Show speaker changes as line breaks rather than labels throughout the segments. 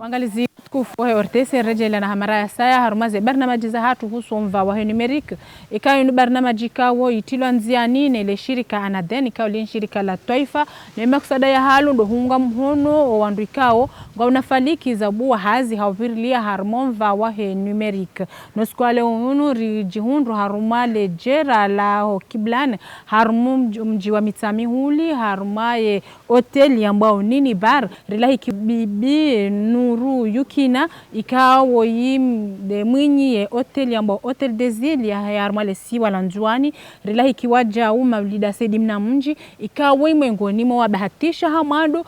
Wangalizi tukufu wa ortese rejela na hamara ya saya harumaze barnamaji za hatu husu mva wa numerika ikayo ni barnamaji kawo itilwa nziani na ile shirika Anaden ikayo li shirika la taifa na makusada ya halu ndo hunga mhono wandu ikawo nga unafaliki za buwa hazi hawirilia harumva wa numerika noskwale unu rijihundu harumale jera la ho kiblane mji wa mitami huli harumaye hoteli ambao nini bar rilahi kibibi Nuru Yukina ikawo de mwinyi ye hoteli ambao Hotel des Îles ya harumale siwa la njuani rilahi kiwaja mawlida sedimna mji ikawo imengoni mwa bahatisha hamado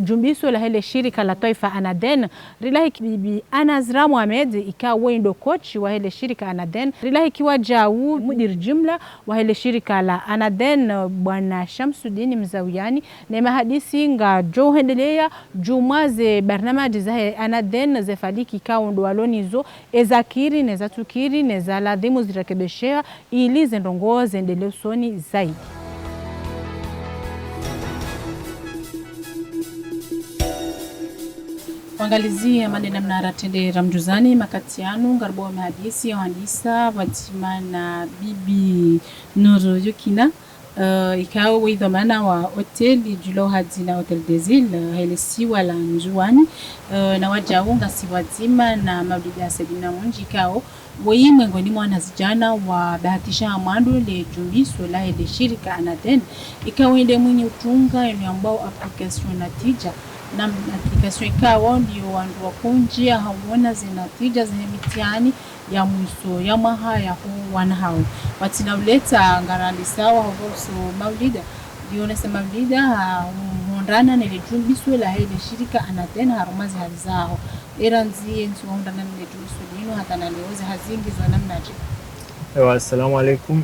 jumbiso la hele shirika la taifa Anaden rilahi kibibi Anazra Mohamed ikawo ndo coach wa hele shirika Anaden rilahi kiwaja mudir jumla wa hele shirika la Anaden bwana Shamsuddin Mzawiani na mahadisi nga jo hendelea jumaze barnamaji za Anaden zefaliki kao ndo walonizo ezakiri neza tukiri neza ladhimu zirakebeshea ili zendongo zendeleo soni zaidi. Wangalizia manena mnaratende ramjuzani makatianu ngarbo wa mahadisi ya wandisa watima na bibi Nuru Yukina ikawo widhamana wa hoteli julo hadzina Hotel des Îles hele siwa la njuani na wajaunga siwazima na mabidi ya sedina mwenji ikawo wime ngoni mwana zijana wa bahatisha amandu le jumbiso la hele shirika Anaden ikawo hinde mwenye utunga enu ambao application natija na application ikawo ndiyo wandu wakunjia hawona zinatija zine mitiani ya mwiso ya maha ya wanahau watina uleta ngarandi sawa huvosu maulida diyo nese maulida hundana nile jumbisu la hele shirika Anaden harumazi hazao eranzi nsu hundana nile jumbisu dino hata naleoze hazingi zwa namnaji.
Assalamu alaikum.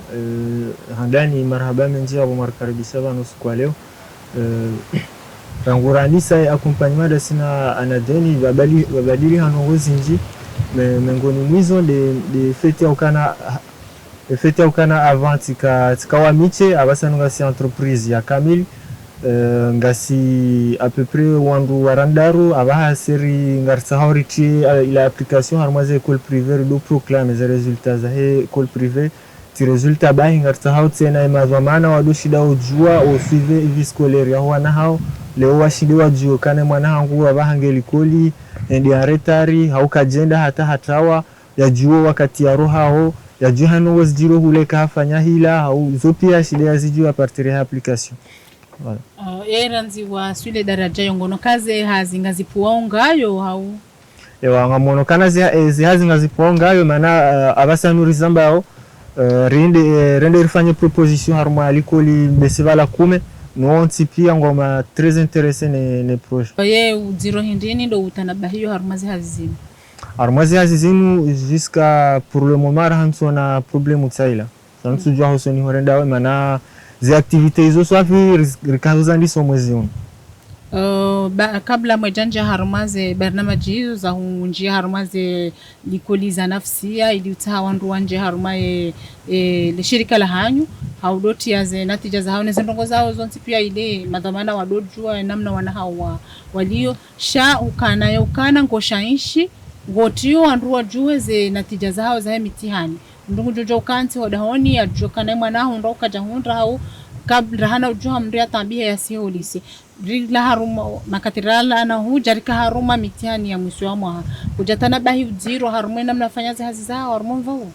Handani marhaba menjia wa markaribisaba nusu kwa leo. Rangurandisa accompagnement da sina Anaden wabadili hanongozi nji mengoni mwizo de fete ya ukana avant tikawa miche abasanu ngasi entreprise ya Kamil ngasi à peu près wandu warandaru abaha seri ngarsa haurichi ila application harmaze école privée do proclame les résultats za école privée ti résultat bahi ngarsa hautse na mazamana wado shida ujua o suive vie scolaire ya wana hao leo washidi wajua kana mwana hangu abahangeli koli ndi aretari haukajenda hata hatawa ya juo wakati ya roha ho ya juhano wasjiro huleka hafanya hila au zopia shida ya zijua a partir ya application.
Voilà. Eranzi wa sule daraja yongono kaze hazi ngazipuongayo hau
ewa ngamono kana zi hazi ngazipuongayo mana abasanuri zambao rende rifanye proposition harma alikoli besivala kume no pia ngoma très intéressé ne projet
ye uziro hindini ndo utanabahiyo harumazi hazizinu
jusqu'à pour le moment hanso na problème tsaila sansu jwa hosoni horenda mana zi activités hizo swafi rikazo ndiso mwezi huu
kabla mwejanja harumaze barnamaji hizo za hunjia harumaze likoliza nafsia ili utawandu wanje harumaye le shirika la hanyu haudoti ya ze natija za hao nezendongo zao zonti pia ile madhamana wadojua namna wanahawa walio sha ukana ngoshainshi ngotiyo wandu wajue ze natija za hao za mitihani ndungu jojo ukanti wadahoni ya jokana mwanahu ndo ukajahundra hao kabla hana ujua mria tambia ya siya ulisi rigla haruma makatirala na hujarika haruma mitihani ya mwisho wa mwaha kujatana bahi uziro haruma namna fanyazi hazi zao haruma mvau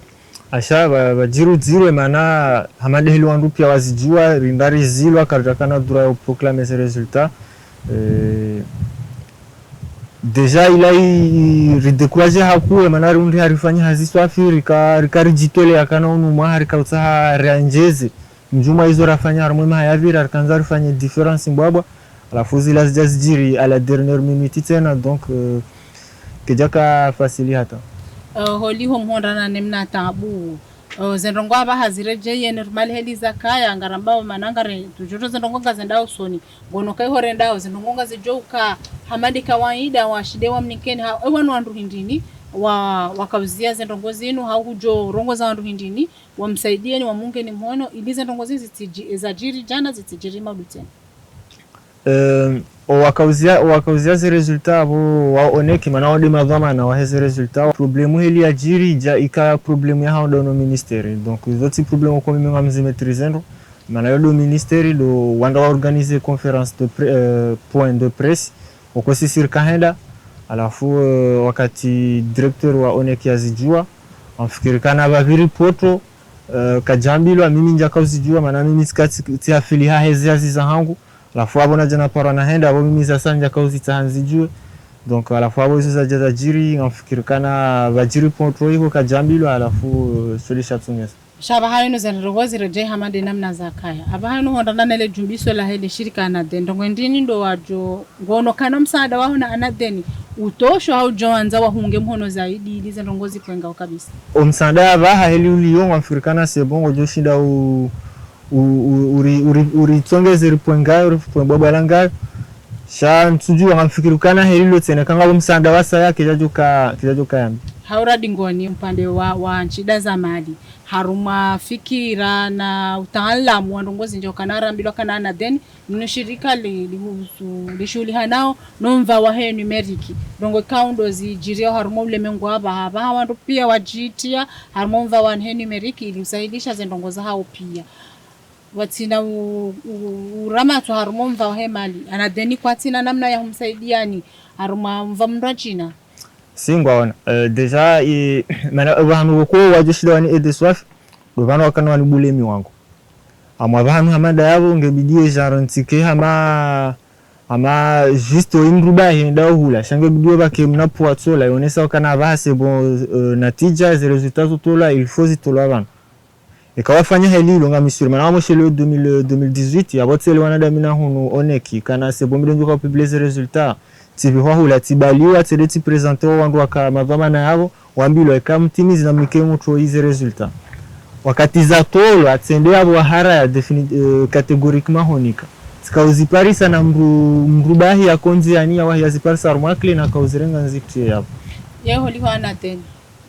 asha bajiru ziro mana hamade hilo wandu pia wazijua rindari zilo akajakana dura proclamer ses résultats deja ilai ridekuraje hakuwe mana rundi harifanya haziswafi rikarijitole akana unu mwaha rikautaha reanjeze njuma hizo rafanya harumwe hayavira rikanza rifanye difference mbwabwa alafu zila zijiri à la dernière minute tena donc kejaka fasili hata
holi homhondana nemna tabu zendongo aba hazireje ye normal heli zakaya ngaramba manangare tujoto zendongo ngazenda usoni ngono kai horenda zendongo ngazijoka hamadi kawaida washide wa mnikeni ha wanu wandu hindini wakauzia zendongo zinu haujo rongo za wandu hindini wamsaidieni wa munge ni mhono ili zendongo zizi zajiri jana zitijiri maduteni
wakauzia zi resultat abo waoneke mana wade madhama na waheze resultat problemu hili ajiri ika problemu ya hao dono ministeri donc zoti problemu kwa mimi ngamzi maîtriser mana yodo ministeri do wanda organiser conférence de point de presse wakosi sirkahenda alafu wakati directeur wa oneki azijua amfikirikana baviri poto kajambilo mimi njaka uzijua mana mimi sikati afili haheze aziza hangu alafu abo najana para na henda abo mimi sasa njaka uzitahanzijue donc alafu abo sasa jazajiri amfikirikana bajiri poto iko kajambilo alafu solisha tumesa
shaba haino zanrogozi reje hamade namna zakaya aba haino hondana nele jumbiso la hele shirika Anaden ndongo ndini ndo wajo ngono kana msaada wao na Anaden utosho au joanza wahunge mhono zaidi ilize ndongozi kwenga kabisa
omsanda aba heli uliyo afrikana sebongo joshinda uri tsongeze ripwenga ripwenga balanga sha ntujua hamfikirikana heli lotene kanga omsanda wasa yake kijajuka yambi
haura dingoni mpande wa nchida za mali haruma fikira na utaalamu wa ndongozi njo kanarambilo kana Anaden nino shirika lihusu lishuli hanao nomva wa he numeriki dongo kaundo zijirio haruma ulemengo haba wandu pia wajitia haruma mva wa he numeriki ili usaidisha zendongoza hao pia watina uramatu haruma mva wa he mali Anaden kwa tina namna ya humsaidiani haruma mva mrajina
singwa deja mana abantu ko wajoshida wani edeswaf do bana wakana wani bulemi wangu amwa bana hamada yabo ngebidie jarantike ama juste imruba henda hula shange bidio bake mnapo atsola yonesa wakana base bon natija les résultats tola il faut zitola bana ikawafanya helilo ngamisuri mana mo shelo 2018 yabotsele wana damina hunu oneki kana sebo mbido kwa publier les résultats tibi hula tibaliwa tedeti presenter wandu waka madhama na yabo wambilo ekamtimizi na mikemu tro hizi resultat wakati za tolo atende abo hara ya categoriquement honika tikauzipari na mrubahi ya konzi yani wahi yaziparisa armakle na kauzirenga nziktie yabo
yeho liho Anaden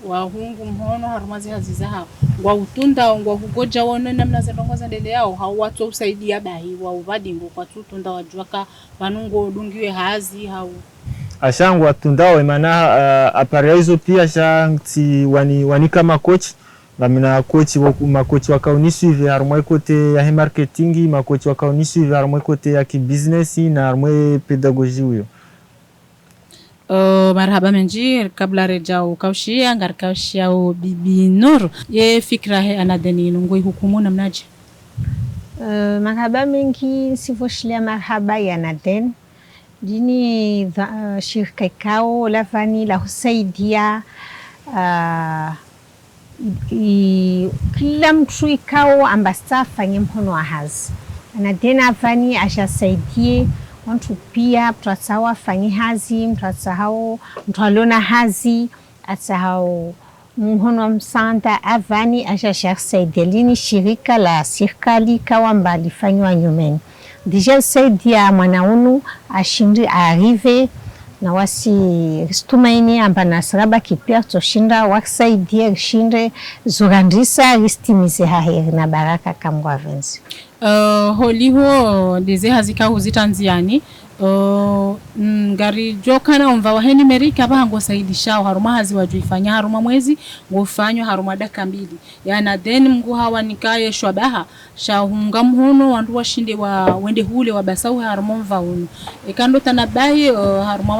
wahungu mhono harumazi hazizaha wa utunda ngwa kugoja wone namna zendongoza ndele yao hawatu usaidia bahi wa uvadingo kwa tutunda wajuaka banungo dungiwe hazi hau
ashangu watundao emana aparea hizo pia shanti wani kama coach na coach makochi wakaunishi hivi harumwe kote ya marketing makochi wakaunishi hivi harumwe kote ya business na harumwe pedagogy huyo
marhaba menji kabla rejao kaushia ngar kaushia bibi Nur ye fikra he Anaden ngoi hukumu namnaje
marhaba mengi sivoshilia marhaba ya Anaden dini shirika kao lavani la husaidia kila mtu ikao ambasta fanye mhono wa hazi Anaden avani ashasaidie wantu pia mtuasawa fanyi hazi mtuasahau mtualona hazi asahau mhono wa msanda avani ashashasaidia shirika la serikali kawa mbali fanywa nyumeni deja saidia mwanaunu ashindi arrive na wasi ristumaini amba nasraba kipia toshinda wakisaidia rishinde zurandisa ristimize haheri na baraka kamwa venzi holiho
deze hazika huzitanziani ngari jokana umva wa heni merika bango saidishao haruma hazi wajuifanya haruma mwezi ngofanywa haruma daka 2 ya Anaden mgu hawa nikaye shwabaha shahunga mhono wandu washinde wende hule wabasau haruma mva unu ekando tanabai haruma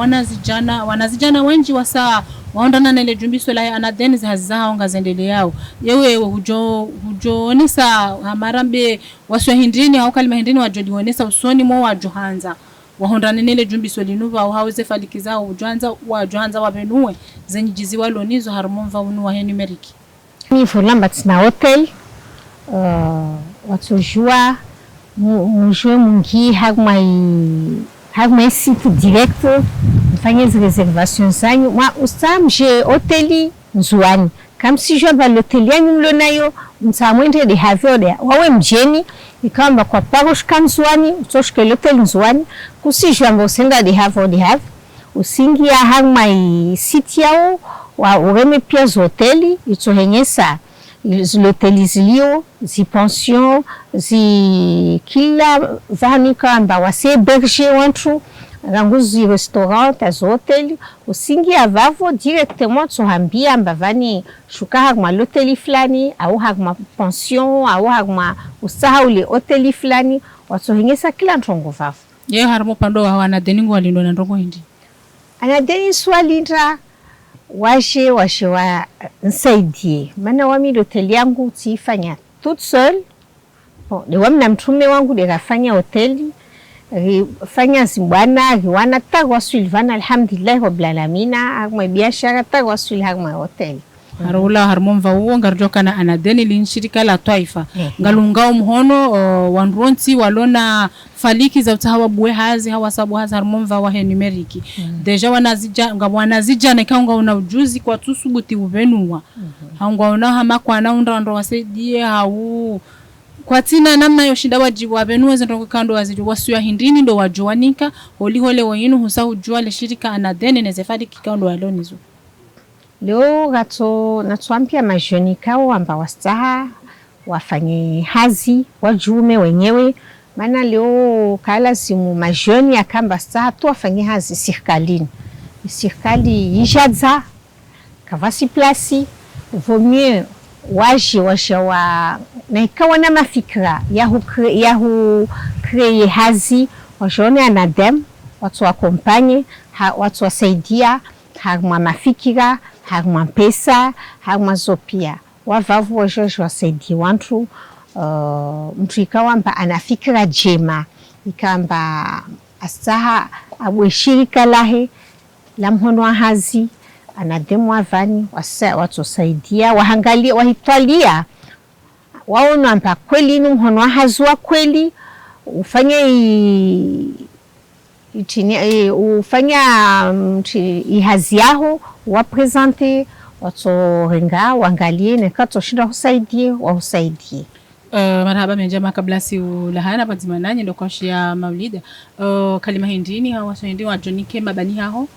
wanazijana wenji wasa waondana nele jumbiso la Anaden hazizao ngazendele yao yewe hujonesa hamarambe waswa hindini au kalima hindini wajodionesa usoni mwa wajohanza wahondana nele jumbiso linuva au hauze falikizao wajohanza wabenue zenye jizi walonizo harumomva unu wa heni meriki
ni fulamba tina hotel watujua mujue mungi hagmai site direct mfanye reservation zanyu mwa usamje hoteli nzuani kama sijua ba hoteli yanyu mlonayo msamwende de havode wawe mjeni ikamba kwa parish kanzuani utoshke hotel nzuani kusijua mbo senda de havode usingia hagmai site yao wa ureme pia hoteli itohenyesa l'hoteli zilio zipension kila vahanuka amba wase berger wantu ranguzi restaurant az hoteli usingia vavo directement tsohambia amba vani shuka hagma l'hoteli flani au hagma pension au hagma usaha ule hoteli flani watsohengesa kila ntongo vavo
ye harmo pando wa Anadeni ngwalindo na ndongo hindi
Anadeni swalinda washe wa nsaidie maana wami hoteli yangu tifanya toute seule bon de wami na mtume wangu de kafanya hoteli fanya zimbwana riwana tagwa Silvana alhamdulillah rabbil alamin agma biashara tagwa sul hagma hoteli
harula harmomva uo ngarjoka na Anadeni linshirika la Twaifa ngalungao mhono wanronti walona faliki za utahawa buwe hazi hawa sabu hazi harmomva wahe numeriki deja wanazija na kaunga una ujuzi kwa tusubuti uvenua haunga una hama kwa naunda ndo wasaidie hau kwa tina namna yoshinda wajibu wavenua zendongo kando wazidu wasuya hindini ndo wajuanika holihole wanyinu husa hujua le shirika Anadeni nezefadi kikando walonizu
leo natuambia majoni kao amba wastaha wafanye hazi wajume wenyewe maana leo kala simu majoni akamba staha tu wafanye hazi serikali yijadza kavasi plasi vaut mieux waje na ikawa na mafikra yahu kreye hazi wajone Anadem watu wakompanye watu wasaidia hagma mafikira hagma pesa hagma zopia wavavu wajojo wasaidi wantu mtu ikawa mba anafikira jema ikamba asaha abwe shirika lahe la mhono wa hazi Anadem wavani watu wasaidia wahangalia wahitwalia waona mba kweli ni mhono wa hazi wa kweli ufanye ufanya ihazi yaho wapresente watorenga wangalie nekato shinda husaidie wahusaidie
marhaba menjama kabla si ulahana padzimananye ndo kwashia maulida kalima hindini hawa so hindi wajonike mabani haho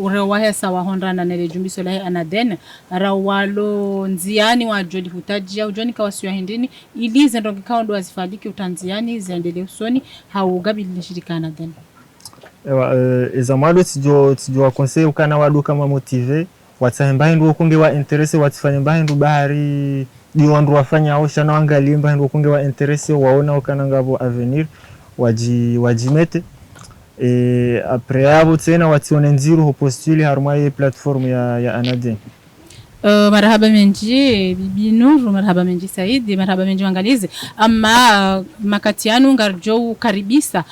urewahe sawa honra na nele jumbiso lahe Anadeni rawalo nziani wajoli hutajia ujoni kawasiwa hindini ilize ndo kikaondo wazifadiki utanziani ziendele usoni haugabi lishirika Anadeni
ezamwalo tijo conseil ukana wadu kama motive watahemba hindu kunge wa interesse watifanye mbahindu bahari diwandu wafanya osha na wangalie mbahindu kunge wa interesse waona ukana ngabo avenir wajimete après abo tena watione nziru ho postule harmaye platform ya Anadeni
marhaba menji bibi Nuru marhaba menji Saidi marhaba menji wangalizi ama makatianu ngarjo karibisa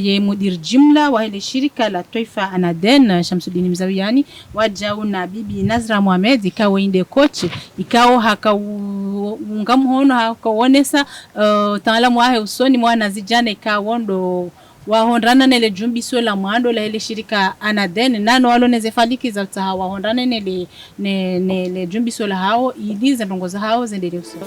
ye mudir jumla wa ile shirika la Twaifa Anadeni Shamsuddin Mzawiani wajau na bibi Nazra Mohamed ikawa inde coach ikao hakaungamhono hakaonesa taalamu wahe usoni mwana zijana ikawondo wahondrana nele jumbiso la mwando la ile shirika Anadeni nano waloneze faliki za utaha wahondrana nele jumbiso la hao ilize ndongoza hao zendele uso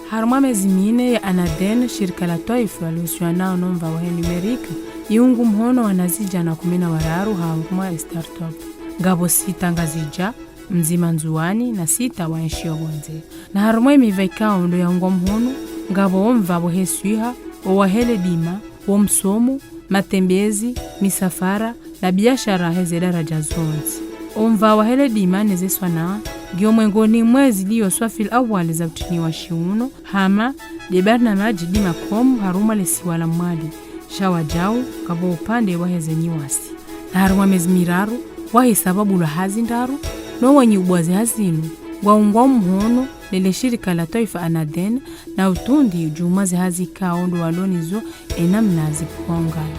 haruma mezimine ya Anadeni shirika la Twaifa walusua nao nomva wahe numerika iungu mhono wanazija na 10 haruma startup gabo 6 ngazija mzima nzuani na 6 waenshio bonze na haruma imivaikao ndo ya ungo mhono gabo omva wahe suiha wahele dima womsomo matembezi misafara na biashara heze daraja zonzi omva wahele dimane zeswa na giomwengoni mwezi liyo swafil awali za utini wa shiuno hama debarna maji dima komu haruma lesiwala mwali shawa jau kabo upande waheze niwasi na haruma mezmiraru wahi sababu la hazindaru no wanyi ubwazi hazinu waungwa mhono lele shirika la Twaifa Anadeni na utundi ujumazi hazi kaondo walonizo enamnazi kuongani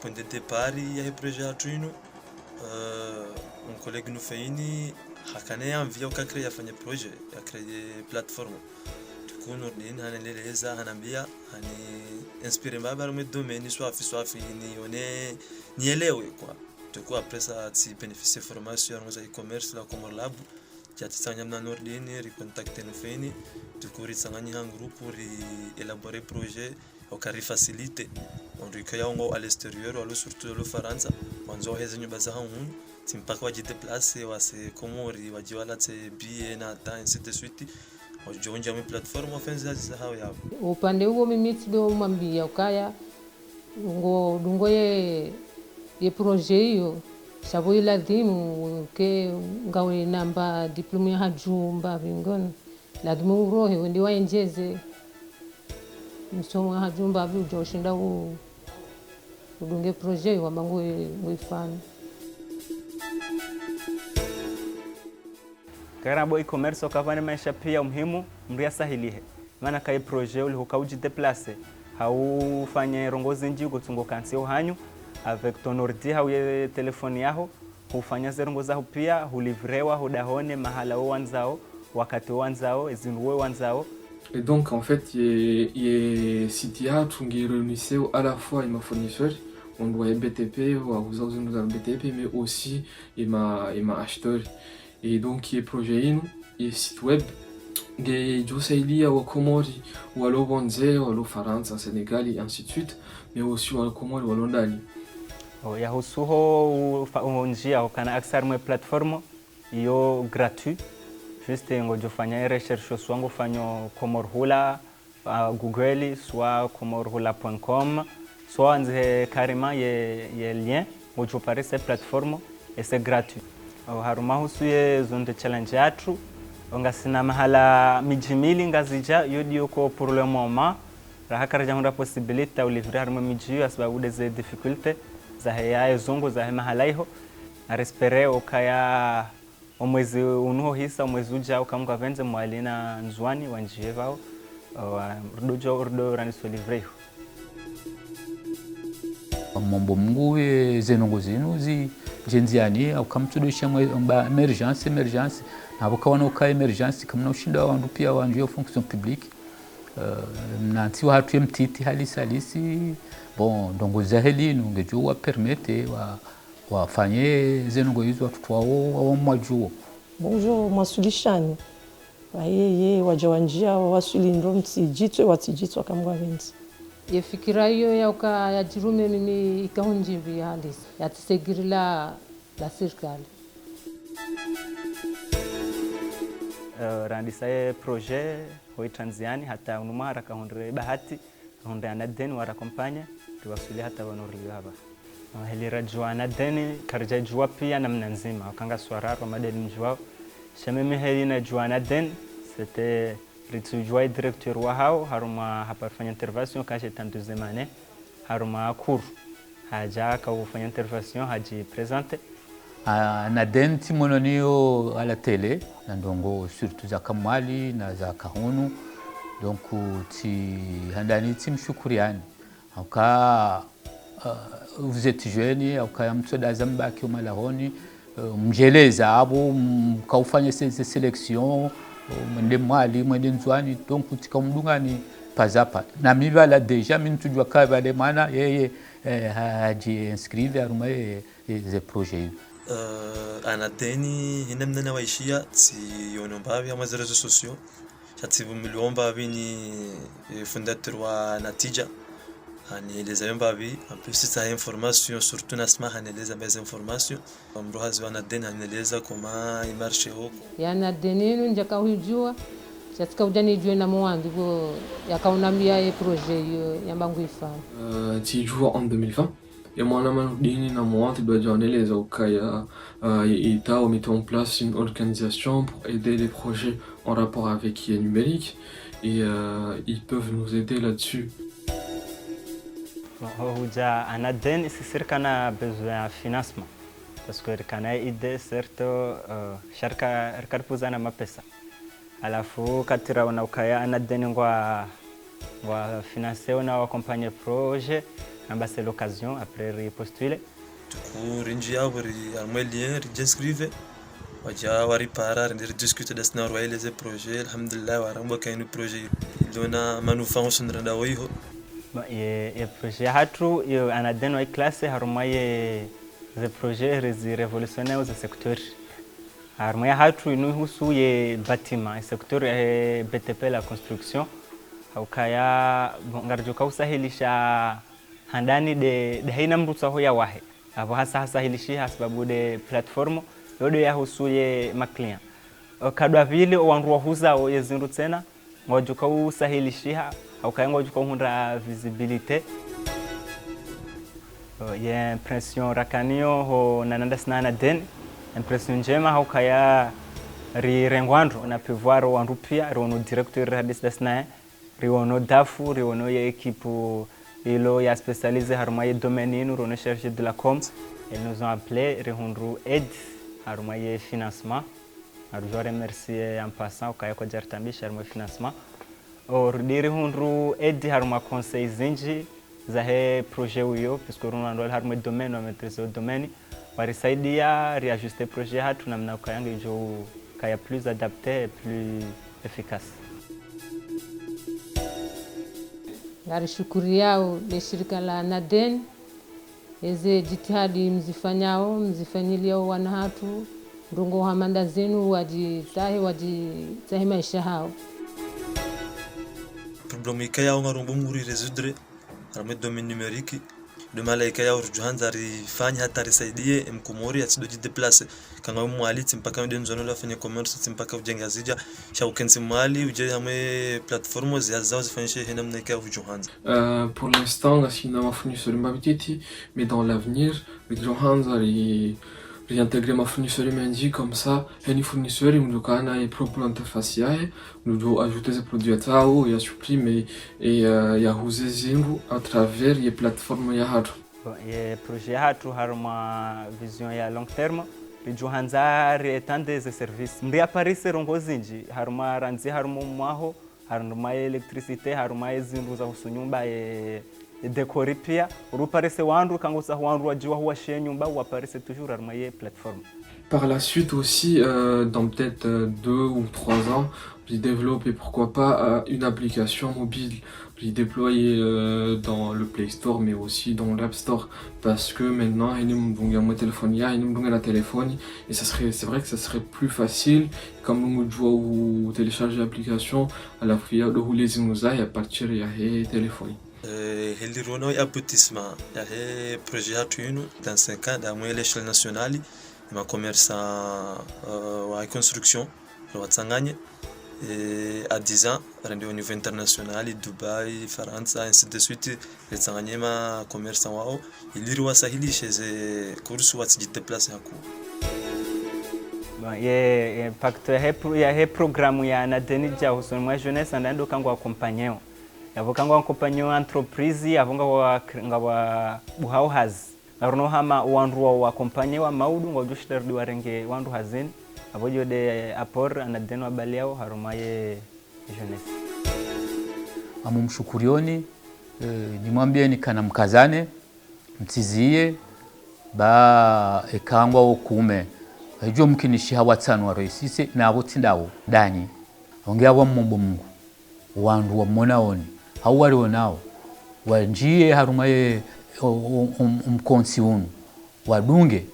point de départ ya projet ino un collègue nous fait ini hakane envie au créer afanye projet ya créer plateforme tuko nordin haneleza hanambia hani inspiré mbaba mu domaine swafi nielewe quoi tuko après ça si bénéficier formation ya e-commerce la comme lab jatitsanya amna nordini ri contacter no feni du coup ri tsangani un groupe ri élaborer projet au carré facilité on ri kaya ngo à l'extérieur ou surtout le Faransa wanzo hezenyu baza hun timpaka wajite place wase komori wajiwala tse bie na ta ainsi de suite wajonja mi platform ofenza za hao yao
upande huo mimi tido mwambia ukaya dungo ye projet hiyo sabo ila dimu ke ngawe namba diploma ya jumba vingone lazima urohe ndi waenjeze msomo ya jumba vyo joshinda udunge projet wa bango wifanya
Karabo e-commerce ukavana maisha pia muhimu mria sahilihe maana kai projet uli hukauji deplace haufanye rongozi nji gutungo kansi uhanyu avec ton ordi hauye telefoni yaho hufanya zerongo zao pia hulivrewa hudahone mahala wanzao wakati wanzao ezinuwe wanzao.
Et donc en fait il y a CTA qui réunissait à la fois ma fournisseur on doit BTP ou à BTP mais aussi il m'a acheteur et donc il y a projet et site web des Josaili au Comori ou à l'Obonze ou à l'Ofaransa Sénégal et ainsi de suite mais aussi à Comori ou à Londani.
Ya husuho njia ukana aksar mwe platform iyo gratuit juste ngojofanya recherche swango fanyo komorhula Google soit komorhula.com soit nze carrément ye lien ngojopare cette plateforme et c'est gratuit. Haruma husuye zonde challenge yatu ongasina mahala mijimili ngazija yodi uko pour le moment rahakara jamura possibilité au livrer haruma miji asbabu des difficultés za haya zongo za mahala hiyo na respere ukaya omwezi unuho hisa omwezi uja ukamka venze mwalina nzwani wanjevao rudojo urdo raniso livrer
mambo mnguwe zenongo zinuzi jenziani au kamtudisha mba emergence abo kawana uka emergence kamna ushinda wandu pia wanjio fonction publique nanti watu mtiti halisi bon ndongo zaheli nungejua permettre wafanye zenongo hizo watu wao mwajuo.
Bonjour mwasulishani yeye wajawanjia wasulindro mtijitwe watijitwa kamwa venzi
yefikira hiyo ya jirume mimi ikahunjivi halisi yatisegirila la serikali
randisaye projet hoi Tanzania hata unumara kahondre bahati honde anaden wara kampanya tuwasuli hata wanoriyo haba helira juana deni karja jua pia namna nzima wakanga swararo madeni mjwao shameme helina juana den c'était ritujua directeur wa hao haruma hapa fanya intervention kaje tantu zemane haruma cour haja ka ufanya intervention haji présenter
na den timononio à la télé na ndongo surtout za kamwali na za kahunu donc ti handani timshukuriani aka vous êtes jeune aka mtsoda zambaki umalahoni mjeleza abo mkaufanya ces sélections mwende mwali mwende nzwani donc tikamdungani pazapa na mivala déjà mintujwa ka vale mana yeye haji inscrire aruma les projets
anadeni hinemna waishia si yonombavi ama réseaux sociaux chatibu miliomba bini fondateur wa Natija hani les ayombavi en plus ça information surtout nasma hani les informations amrohazi wa nadeni hani les comment il marche huko
ya nadeni njaka hujua chatika ujani jwe na mwandi go yakaunambia projet ya mbangu ifanya
tu joues en 2020 et moi na manudini na moi tu dois joindre les okaya et tu as mis en place une organisation pour aider les projets en rapport avec IA numérique et ils peuvent nous aider là-dessus.
Huja anaden sisirkana besoin financement parce que kana idée certes sharka erkarpuzana mapesa alafu katira una ukaya anaden ngwa financer na accompagner projet amba c'est l'occasion après repostuler
tuku rinji yaburi almelien rinjinscrive waja wari para rindir discuter das na royal les projets alhamdulillah warambo kainu projet dona manufacture nranda wiho
ye projet hatu yo anaden wa classe harumaye ze projet révolutionnaire au secteur harumaya hatu inu husu ye bâtiment secteur ya BTP la construction ukaya ngarjuka usahilisha handani de haina mrusa hoya wahe abo hasa hilishi sababu de platform yodo ya husu ye maklia kadwa vile wanru huza yezindu tena ngojuka usahilisha ukaya ngojuka hunda visibilité ya impression rakanio ho nananda sana den impression njema ukaya rirengwandro na prevoir wandu pia rono directeur hadis dasna riono dafu riono ya équipe ilo ya spécialisé harmaye domaine inu rono chargé de la com. Ils nous ont appelé rihundru aide harmaye financement. Alors je remercie en passant ukaya kwa jartambi harmaye financement or rihundru aide harma conseil zinji za he projet uyo puisque rono ndo harmaye domaine wa maîtrise domaine warisaidia réajuster projet hatu namna ukayanga ijo kaya plus adapté et plus efficace.
Ngarishukuru yao le shirika la Anaden eze jitihadi mzifanyilio wana hatu ndungo hamanda zenu wajitahe maisha hao.
Problème ikaya ngarumbu muri résoudre arme domaine numérique de malaika ya urjuhanza rifanya hata risaidie mkumori atidoji deplace kanga mwali timpaka ndo nzono la fanya commerce timpaka ujenga zija sha ukenzi mwali uje hamwe platform zao zifanyishe hena mnaika urjuhanza.
Pour l'instant asina ma fournisseur mbabititi mais dans l'avenir urjuhanza réintégrer ma fournisseur mendi comme ça any fournisseur mdukana et propre interface yae nous ajouter ces produits tao ya supprimer et ya huze zingu à travers les plateformes ya hatu
ye projet hatu haruma vision ya long terme rijuhanza retande ze service mri aparise rongozinji haruma ranzi haruma mwaho haruma electricité haruma zindu za husunyumba dekori pia uruparese wandu kangosa wandu wajiwa huwa shenyumba waparese toujours armaye plateforme.
Par la suite aussi dans peut-être 2 ou 3 ans j'ai développé pourquoi pas une application mobile j'ai déployé dans le Play Store mais aussi dans l'App Store parce que maintenant il y a mon téléphone il y a la téléphone et c'est vrai que ça serait plus facile comme nous jouons ou télécharger l'application à la fois de rouler zimuza et à partir de téléphone.
Helirono ya aboutissement ya he projet hatu inu dans 5 ans da mwe l'échelle nationale ma commerçant wa construction wa tsanganye à 10 ans rendu au niveau international Dubai France ainsi de suite les tsanganye ma commerçant wao iliri wasahilishe ze kursu watsijiteplace haku
ye impact ya he programme ya Anaden ja husonwa jeunesse andando kango accompagner yavokangwa accompagner entreprise avonga wa buhau haz naruno hama wandu wa accompagner wa maudu ngojushterdi warenge wandu hazin avojo de apport Anaden wa baliao harumaye jeunesse
amumshukurioni nimwambie ni kana mkazane mtizie ba ekangwa okume ejo mkinishi hawatsano wa roisise na abutsindawo dani ongea wa mmombo Mungu wandu wa monaoni hawari wonao wanjie harumaye mkonsi unu wadunge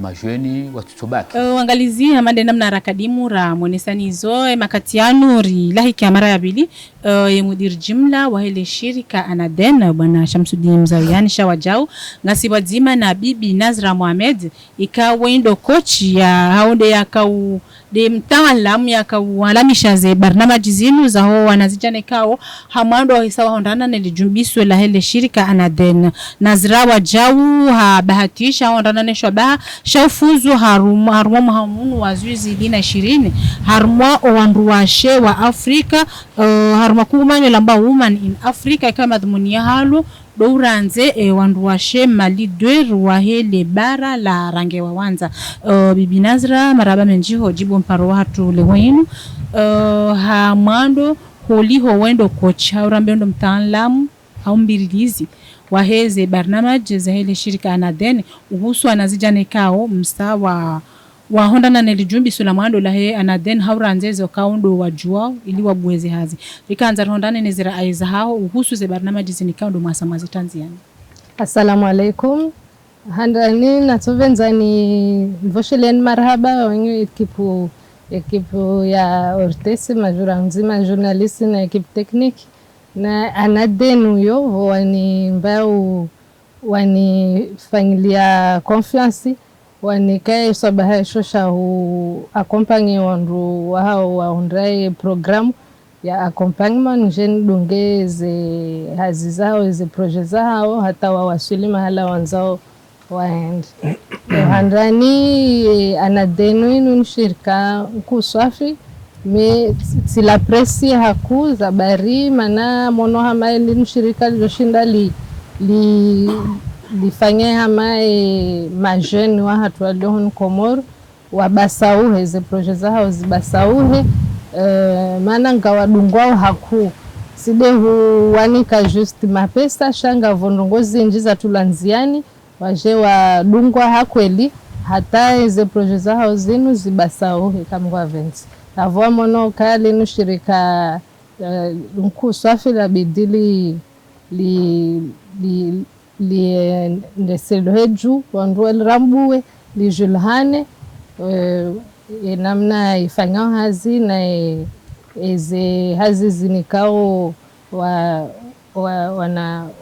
majweni watutobaki
angalizia mande namna rakadimu ra mwonesanizo makatiano ri lahi kamera ya bili ye mudir jimla wa hele shirika Anaden bwana Shamsuddin Mzawiani shawajau ngasiba zima na bibi Nazra Mohamed ikawendo coach ya haonde yakau de mtaalamu yakawalamisha ze barnamaji zinu za ho wanazijane kao hamando hisawa hondana nelijumbiso la hele shirika Anaden Nazra wajau ha bahatisha hondana neshwa baha shaufuzu haruma mahamunu wazuizi dina 20 haruma owanruwashe wa Afrika haruma kumanyo lamba woman in Africa kama dhumunia halu douranze wanruwashe mali dwe wa hele bara la range wa wanza bibi Nazra maraba menjiho jibu mparo watu lewenu hamando holiho wendo kocha urambendo mtaalamu au mbirilizi waheze barnamaji za hele shirika Anaden uhusu anazijane kao mstawa wa honda na nelijumbi sulamando la he Anaden hauranzezo kaundo wajua ili wabuwezi hazi rikanza hondane nezira aiza hao uhusu ze barnamaji zinikaundo mwasamazi Tanzania.
Assalamu alaikum.
handani natovenza ni voshelen marhaba wenye ekipu ya Ortese majura mzima journalist na ekipu tekniki na anadenu yo wani mbao wani fangilia confiance wani kae sabaha shosha hu accompagner wandu wao waundae programu ya accompagnement jeni dungeze hazi zao ze projet zao hata wawasili mahala wanzao waende handani anadenu inu shirika kuswafi me sila presi haku zabari mana mono hama ili shirika liloshinda lifanye hama majeni wa hatu waliohun Komoro wabasauhe ze projet zao zibasauhe maana ngawadungwao haku side huwanika just mapesa shanga vondongozi njiza tulanziani waje wadungwa hakweli hata ze projet zao zinu zibasauhe kama kwa events navua mono kali nushirika nkuswafi la bidili ndeseloheju wanduel rambuwe li julhane namna ifanyao hazi na eze hazi zinikao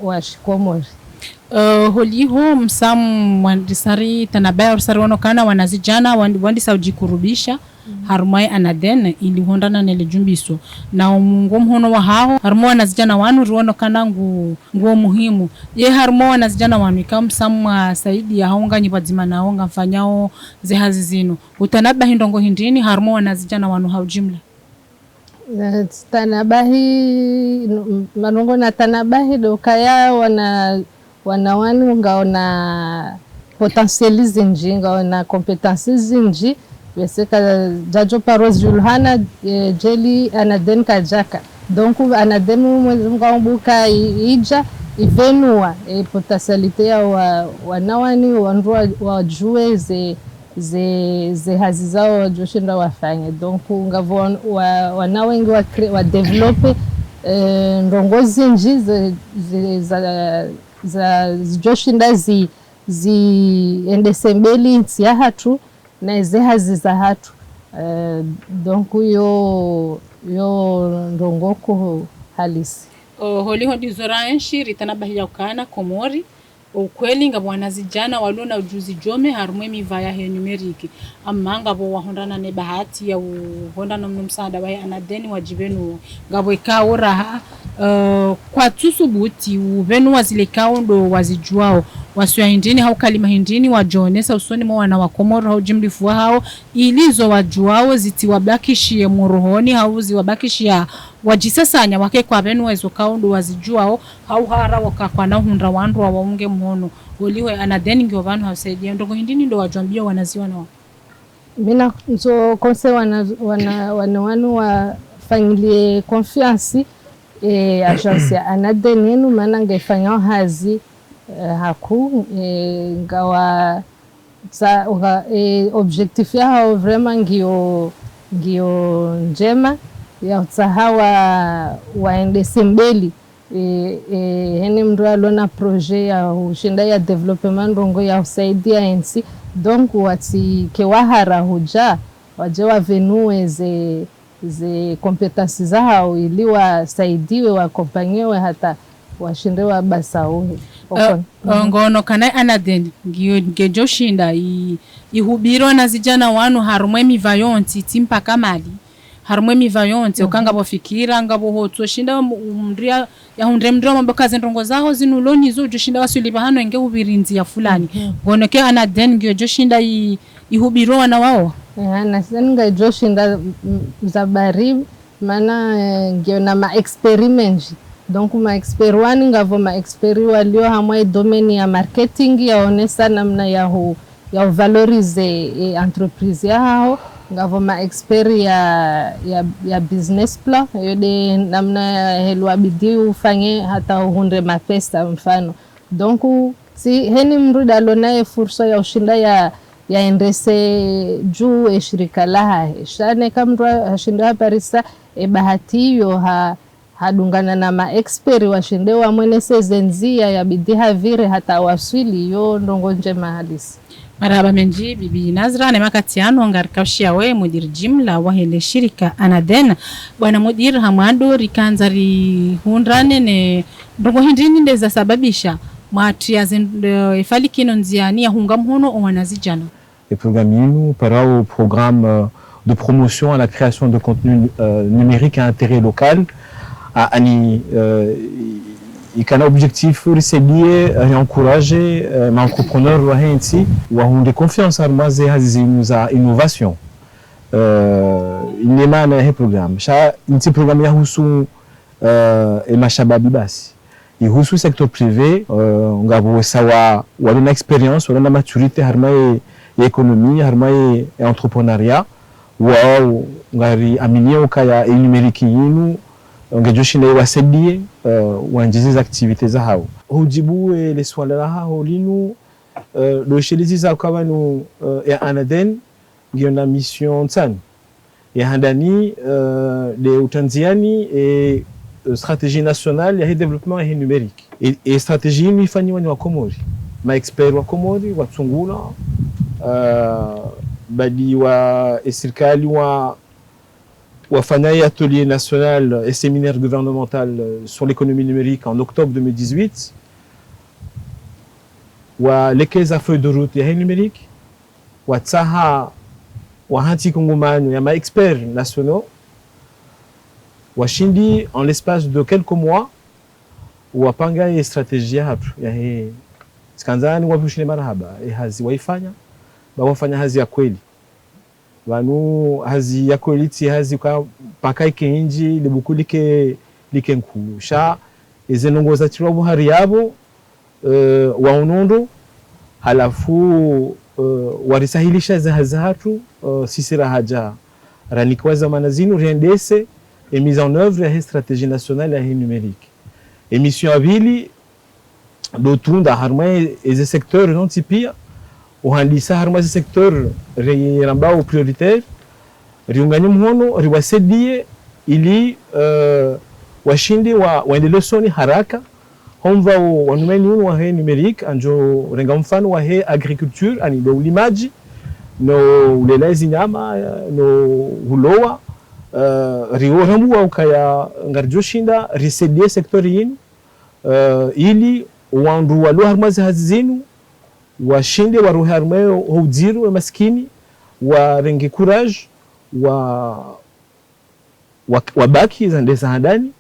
wa shikomori
holiho msamu wandisari tanabaya orsari wanokana wanazijana wandisa ujikurubisha harumai anaden ili hondana nele jumbiso na mhono wa hao harumo wanazijana wanu ruonokana nguo muhimu ye harumo wanazijana wanu ikawa msamu saidi ya haunga nyibadzima na haunga mfanyao zehazi zinu utanaba hindongo hindini harumo wanazijana wanu hau jimla
tanabahi manongo na tanabahi dokaya wanu ngaona potentialize nji ngaona competences zinji beseka jajo paros julhana jeli anaden kajaka donc anaden mgambuka ija ivenua potentialite ya wanawani wanrua wajue ze hazi zao joshinda wafanye donc ngavo wanawengi wa develope ndongozi nji za joshinda endesembeli ntia hatu na ze hazi za hatu donc yo ndongoko halisi
holiho dizora enshi ritanabahia ukana Komori ukweli ngabo wanazijana walona ujuzi jome harumwe mivaya he numeriki amma ngabo wahondana ne bahati ya uhondana mnumsada wa anadeni wajibenu ngabo ikawo raha kwa tusubuti uvenu wazilekao ndo wazijuao wasuya hindini hau kalima hindini wajonesa usoni mwa wana wa Komoro hau jimlifu hao ilizo wajuao ziti wabakishie muruhoni hau zi wabakishia wajisasanya wake kwa venu wezo kaundo wazijuao hau hara wakakwa na hundra wandu wa waunge mhono uliwe anadeni ngio vanu hausaidia ndongo hindini ndo wajuambia wanaziwa na
mina nzo konse wanu wa fangilie confiance agence ya anadeni enu mana ngefanya hazi haku ngawa objectif yao vraiment ngio njema ya utsahawa waende sembeli hene mndu alona projet ya ushinda ya development rongo ya usaidia ensi donc wati kewahara huja waje wavenue ze kompetensi zao ili wasaidiwe wakompanyewe hata washinde wa basauhe
ngono kana anaden ngejo shinda ihubiro na zijana wanu harumwe mivayonti timpa kamali harumwe mivayonti ukanga bofikira ngabo hotso shinda mndria ya hundre mndro mambo kaze ndongo zao zinuloni zo joshinda wasuliba hano enge ubirinzi ya fulani ngono ke anaden ngejo shinda ihubiro wana wao
na senga joshinda zabari mana ngiona ma experiment donc ma experiwani ngavo ma experi walio hamwe domaine ya marketing yaonesa namna ya valorize entreprise yao ngavo ma experi ya business plan yode namna helwa bidii ufanye hata uhunde mapesa mfano donc si heni mruda lonaye fursa ya ushinda ya endese juu shirika laha shane kamrwa hashinda parisa bahati yo hadungana na maexperi washinde wa mwene sezenzia ya bidiha vire hata waswili yo ndongo njema hadisi.
Marhaba menji bibi Nazra na makatiano ngarikaushia we mudir jimla wa hele shirika Anaden bwana mudir hamado rikanzari hundrane ne ndongo hindini ndeza sababisha matria ifalikino nziani ya hunga mhono wanazijana.
Les programmes para au programme de promotion à la création de contenu numérique à intérêt local ani il y a un objectif lié à encourager les entrepreneurs à avoir confiance à l'innovation. Il y a un programme. Ce programme est un chababi basi. Il y a un secteur privé, on a une expérience, une maturité dans l'économie, dans l'entrepreneuriat, on a amené au cas numérique. Ungejoshinde wasaidie waanjize activités zao hujibu le swala la hao linu doshelizi za kwa no ya Anaden ndio na mission tsani ya handani de utanziani et stratégie nationale ya développement et numérique et stratégie ni fanywa ni wa Komori ma expert wa Komori wa Tsungula badi wa serikali wa Wafanaï atelier national et séminaire gouvernemental sur l'économie numérique en octobre 2018. Wa lekeza feuille de route ya numérique. Wa tsaha wa hanti kongomano ya ma experts nationaux. Wa shindi en l'espace de quelques mois wa panga ya stratégie hapo ya skanzani wa pushine marahaba hazi waifanya ba wafanya hazi ya kweli. Wanu hazi ya kweli hazi kwa paka ikenji libuku like nkusha izenongoza tiro buhari yabo wa unondo halafu warisahilisha zahatu sisira haja ranikwa zamana zinu rendese et mise en œuvre ya stratégie nationale ya numérique émission abili dotunda harma eze secteur non tipia uhandisa harma secteur rambao prioritaire riunganye mhono riwasaidie ili washindi waendelee soni haraka homva wanumeni wa he numérique anjo renga mfano wa he agriculture ani do ulimaji no ulelezi nyama no huloa rioramu wa ukaya ngarjoshinda risaidie secteur yin ili wandu walu harma hazinu washinde waruhe armeo hudziru maskini warenge courage wabaki zandesa handani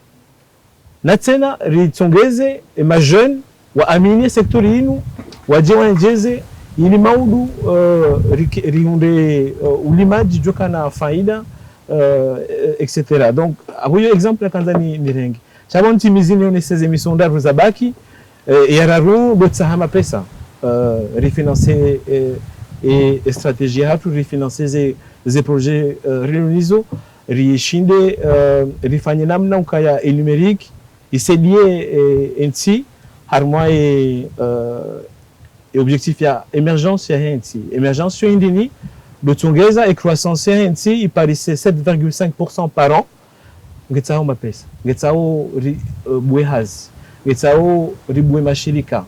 na tena ritongeze ma jeune waaminie sektori yinu waje wanjeze ili maudu riunde ulimaji joka na faida etc. Donc aboyo exemple kanzani nirengi chabonti mizini one ces émissions d'art zabaki yararu botsahama pesa refinancer et stratégie à tout refinancer des projets réuniso rishinde rifanye namna ukaya numérique isedie enti harma et objectif ya émergence ya enti émergence indini dotongeza et croissance ya enti il paraissait 7,5% par an ngetsao mapesa ngetsao buehaz ngetsao ribwe mashirika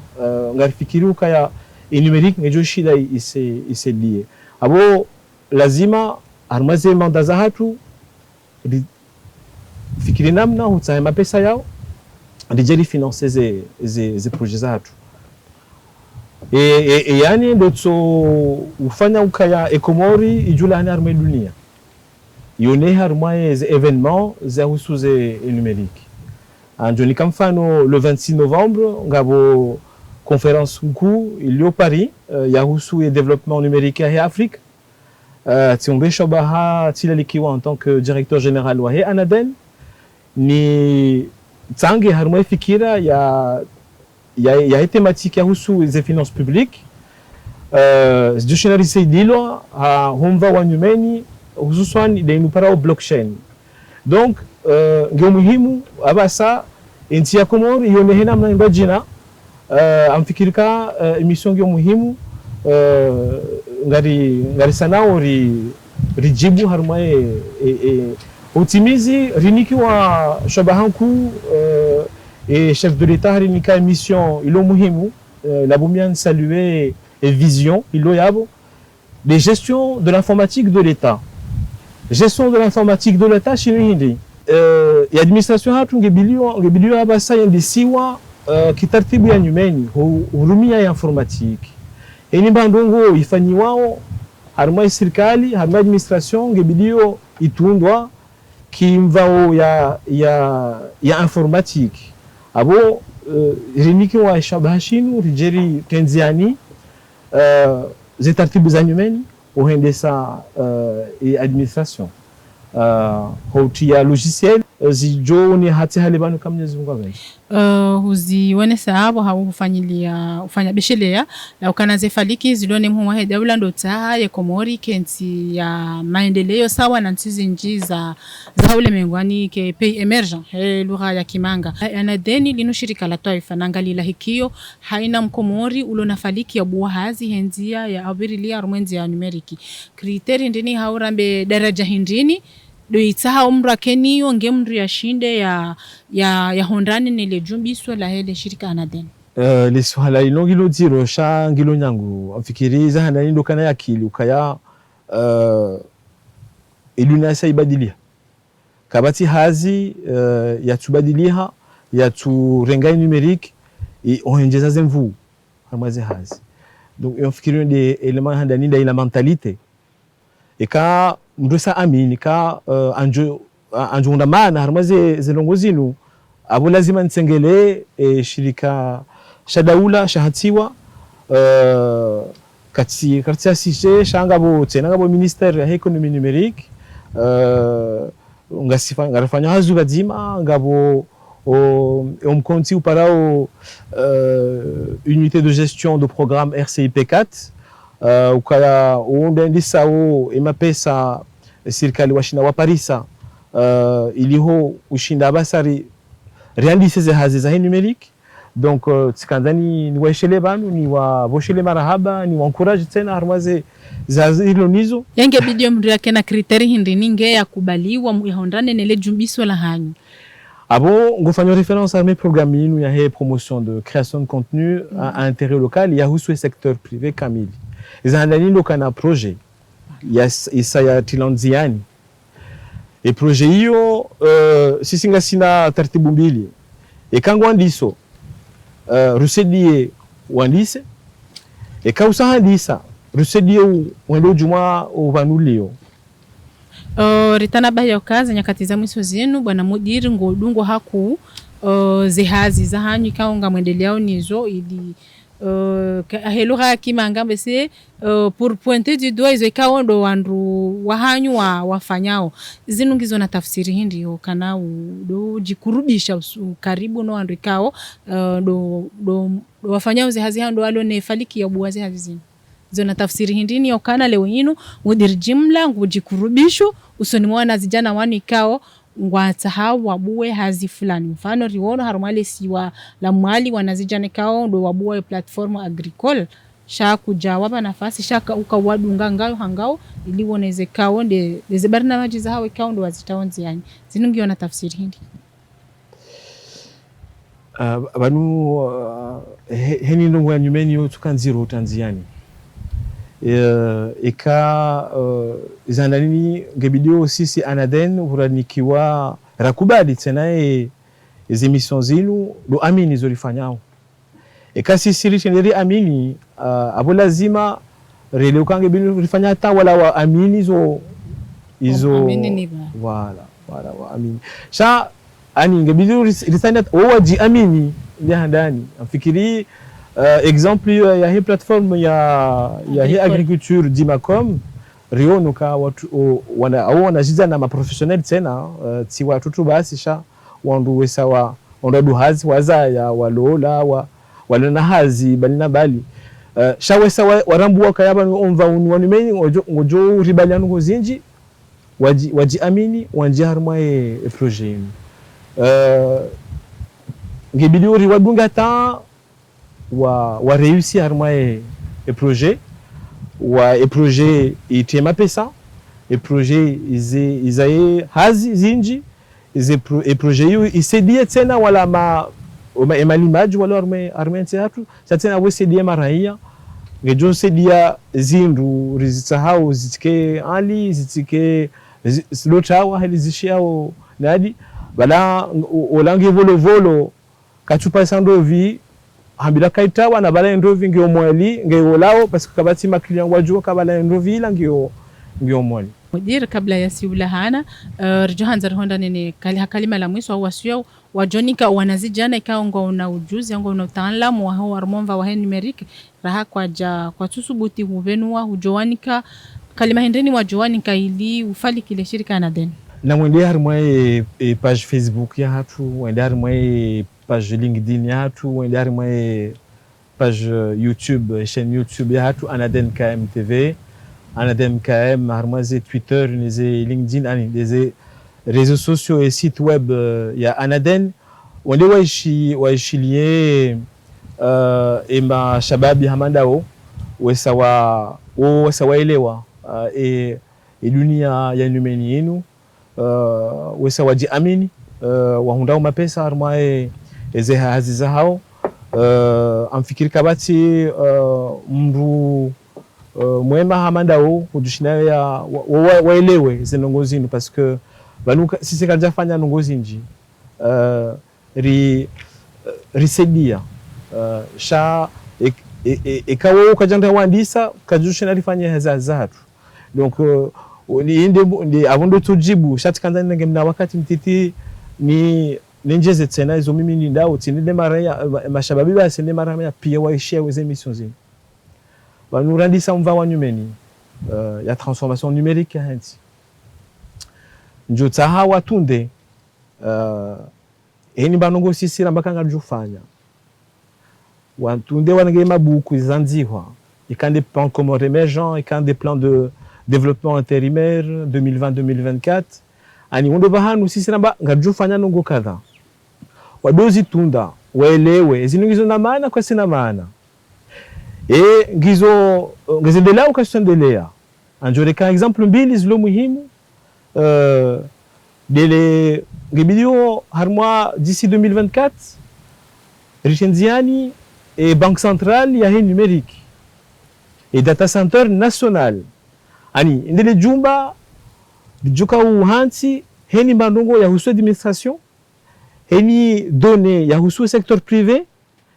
ngarifikiri ukaya numérique ngejo shida isedie abo lazima armaze mandaza hatu fikiri namna hutsa mapesa yao dijeri financer ze projets hatu e yani ndotso ufanya ukaya ekomori ijula hana arme dunia yone harma ze événements za husuze numérique anjoni kamfano le 26 novembre ngabo conférence kuu iliyo Paris ya husu et développement numérique en Afrique tiombe shobaha tilalikiwa en tant que directeur général wa Anaden ni tangi harma fikira ya thématique ya husu des finances publiques dictionnaire dilo ha humva wanyumeni hususan de para blockchain donc ndio muhimu abasa inti ya Komori yone hena mna jina amfikirika emission ndio muhimu ngari sanao rijibu harma utimizi riniki wa shabahanku et chef de l'État rinika mission ilo muhimu la bumian saluer et vision ilo yabo de gestion de l'informatique de l'État. Gestion de l'informatique de l'État chez hindi et administration hatu ngebilio abasa yendisiwa kitartibu ya nyumeni hurumia ya informatique eni bandongo ifanyiwao harma serikali harma administration ngebilio itundwa kimvao ya informatique abo riniki wa shabashinu rijeri tenziani zitartibu za nyumeni uhendesa administration hautia logiciel zijo ni hati halibanu kama Mwenyezi Mungu abaye
huzione sababu ufanya beshelea la ukanaze faliki zilone mwa heda ula ndo taha ya Komori kenti ya maendeleo sawa na ntizi nji za ule mengwani ke pays emergent lugha ya Kimanga anadeni lino shirika la taifa nangalila hikio haina mkomori ulona faliki ya buhazi henzia ya abirili ya rumwenzi ya numeriki kriteri ndini haurambe daraja hindini do itaha umra keniyo ngemru ya shinde ya hondani nile jumbiso la hele shirika anaden
le swala ilongilo diro sha ngilo nyangu afikiriza handani ndo kana yakili ukaya iluna saibadilia kabati hazi ya tubadiliha ya turengai numerique et ohenjeza zemvu hamaze hazi donc afikiriyo de element handani da ila mentalité et ka mdosa amini ka anjundamana harmaze zelongozinu abo lazima nsengele shirika shadaula shahatiwa kati asije shangabo tena ngabo ministère ya économie numérique ngarafanya hazu gadima ngabo omkonti uparao unité de gestion de programme RCIP4 ukaya uundendisa emapesa serikali washina wa Parisa iliho ushinda basari réaliser ces hazi za numérique donc tsikandani ni waishele banu ni wa boshele marahaba ni wa encourage tena harmaze za hilo nizo
yange bidio mndu yake na kriteri hindi ninge ya kubaliwa muhondane nele jumbiso la hanyu
abo ngofanya référence à mes programmes inu ya promotion de création de contenu à intérêt local ya husu secteur privé kamili izandani ndo kana projet isa ya tilanziani e projet hiyo sisi ngasina taratibu mbili e kangu andiso rusedie wandise e kausa handisa rusedie wendo juma uvanulio
ritana bayo kazi nyakati za mwiso zenu bwana mudiri ngodungo haku zihazi za hanyu ikaonga mwendeleao nizo ili helura ya Kimanga mbese pour pointer du doigt izo ikawa ndo wandu wahanyu wafanyao zinu ngizo na tafsiri hindi yo kana do jikurubisha karibu no wandu ikao do wafanyao zihazi hando walo ne faliki ya buwazi hazi zinu zona tafsiri hindi ni okana leo hino mudir jimla ngujikurubisho usoni mwana zijana wanu ikao ngwatahawa wabuwe hazi fulani mfano riwono harumale siwa la mwali wanazijane kao ndo wabuwe platform agricole shaku jawaba nafasi shaka ukawadunga ngayo hangao ili woneze kao ndeze barna majiza hawe kao ndo wazitaonzi yani zinungiyo na tafsiri hindi
banu heni ndo wa nyumeni yo tukanziro tanziani eka zandanini ngebidio sisi anaden uranikiwa rakubali tena emissions zinu do amini zolifanyao eka sisi richenderi amini abo lazima rele ukange bidio rifanya hata wala wa amini izo
amini
wala wa amini sha ani ngebidio risanya waji amini ndi handani afikiri exemple ya hii platform ya hii agriculture Dimacom rio nuka watu wanajiza na maprofessionnel tena ti watu basi sha wandu wesawa wandu hazi waza ya walola walona hazi balina bali sha wesawa warambu wakayaba onva wanumeni ngojo ribaliano ngozinji waji amini wanji harma projet ngebidi uri wadunga ta wa réussir harma projet wa projet itema pesa e projet izaye hazi zinji e projet hiyo isaidie tena wala malimaji wala arme hatu tena wesaidie maraia ngejo saidia zindu rizisahau zitike ali zitike slotawa hali zishiao nadi bala olangi volo kachupa sandovi hambila kaitawa na bala ndovi ngio mwali ngio lao parce que kabati maklient wajua kabala ndovi ila ngio mwali
mudir kabla ya siulahana rjohanza honda nini kalima la mwisho au wasio wajonika wanazijana ikawa ngo una ujuzi ngo una utaalamu wa hao armonva wa numerique raha kwa tusubuti huvenua hujowanika kalima hendeni wajowanika ili ufali kile shirika Anaden
na mwende harmwa page Facebook ya hatu mwende harmwa page LinkedIn ya hatu mwende harmwa page YouTube chaîne YouTube ya hatu Anaden KM TV Anaden KM harmwa Twitter nize LinkedIn ani nize réseaux sociaux et site web ya Anaden wale waishilie ema shababi hamandao wesawaelewa dunia ya numeni yenu wesawaji amini wahundao mapesa harmae eze haziza hao amfikiri kabati mru mwema hamandao kudushinayo ya waelewe zenongozini parce que banuka sisi kaja fanya nongozinji risaidia sha ikawa ukajanda wandisa kajushina rifanya hazazatu donc ni avondo tujibu shati kanza ngemna wakati mtiti ni njeze tena izo mimi ni ndao tini mara mashababi basi ni mara pia waishia weze mission zini banurandisa mva wanyumeni ya transformation numérique hanti njo taha watunde eni banongo sisi rambaka njufanya watunde wanage mabuku zanzihwa ikande plans comme émergents ikande plans de développement intérimaire 2020-2024 ani ondo bahanu sisi ramba ngajufanya nongo kadha wadozi tunda waelewe zinungizo na maana kwa sina maana ngizo ngezendelea ukashendelea anjoreka example mbili zilo muhimu dele ngebidio harmwa d'ici 2024 Richenziani et Banque Centrale ya numérique et data center national ani ndele jumba lijuka uhansi heni mandongo ya husu administration heni données ya husu secteur privé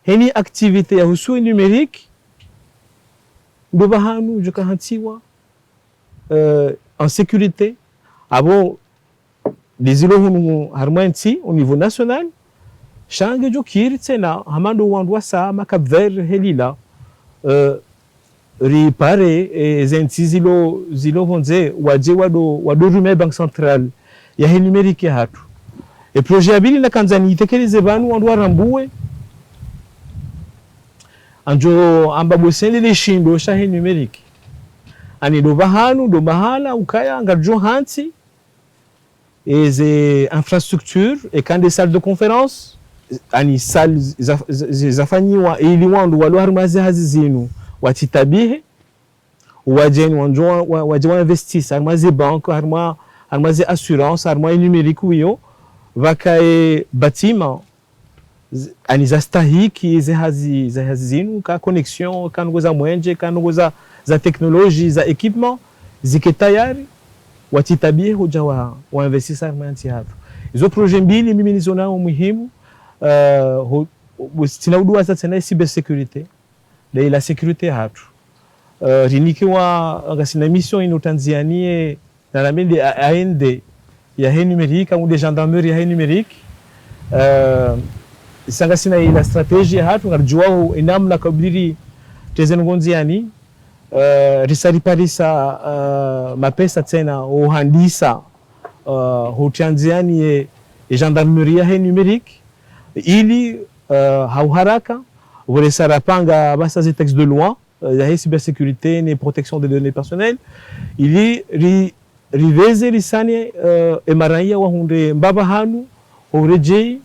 heni activité ya husu numérique ndobahanu juka hantiwa en sécurité abo des îlots harmanti au niveau national change jo kiritsena hamando wandwa sa makabver helila ripare zentizilo zilo vonze waje wado rume Banque Centrale ya numérique hatu e projet abili na kanzani tekeleze banu wandwa rambuwe anjo ambabo sele shindo sha numérique ani do bahanu do mahala ukaya ngajo hanti et infrastructures et quand des salles de conférence ani salles zafanyiwa ili wandu walo harmazi hazizinu watitabihe wajeni wanjwa wajwa investis harmazi banque harmazi assurance harmazi numérique wiyo vakae bâtiment ani zastahiki zihazinu ka connexion ka ngoza mwenje ka ngoza za technologie za equipement ziketayari watitabie hoja wa investisa manti hapo hizo projet mbili mimi nizona muhimu tinaudu tena cyber security de la sécurité hapo rinikiwa ngasina mission ino Tanzania na lamende AND ya numérique ou de gendarmerie ya numérique sangasina ila strategie hapo ngarjuao inamna kabiri tezengonziani risariparisa mapesa tena uhandisa hutianziani gendarmerie ya numérique ili hauharaka uresarapanga basa zi texte de loi ya cybersécurité ni protection des données personnelles ili riveze risane emaraia wahunde mbaba hanu urejei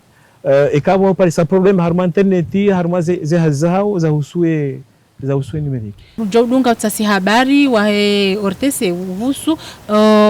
ekabo parisa problem harma interneti harma ze hazao za husue za uso numerique.
Jodunga tsasi habari wa ortese husu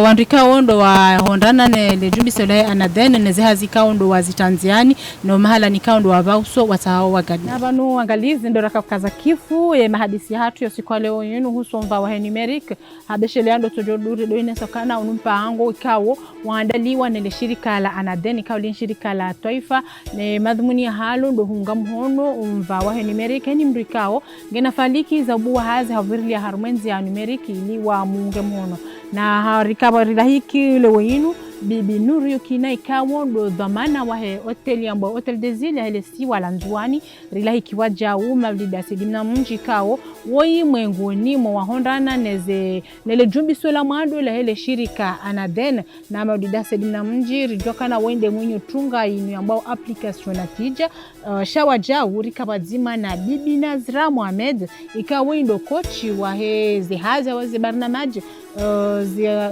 wandika ondo wa hondana ne lejumbi sole anadene ne zehazika ondo wa zitanziani no mahala nikaundo wa bauso watao wagadi nabanu angalizi ndo rakafukaza kifu mahadisi hatu yosikwa leo yenu husu mva wa numerique habeshele ando tojoduri doine sokana unumpa ango ikawo waandaliwa ne shirika la anadene kauli shirika la taifa ne madhumuni ya halo ndo hunga mhono umva wa numerique ni mrikao ngena faliki za ubuwa hazi havirili ya harumwenzi ya numeriki ili wa muunge mhono na harikaba rilahiki ule wenu bibi nuru yukina ikawo ndo dhamana wa hoteli ambo hotel dezili ya hele si wala nzuani rilahiki waja mavlida sidimna mnji kao woi mwenguni mwa hondana nele jumbi sola mwando la hele shirika anaden na mavlida sidimna mnji rijoka na wende mwenye tunga inu ambao application na tija shawaja urikaba zima na bibi Nazra Mohamed ikawo ndo kochi wa heze haza waze barnamaji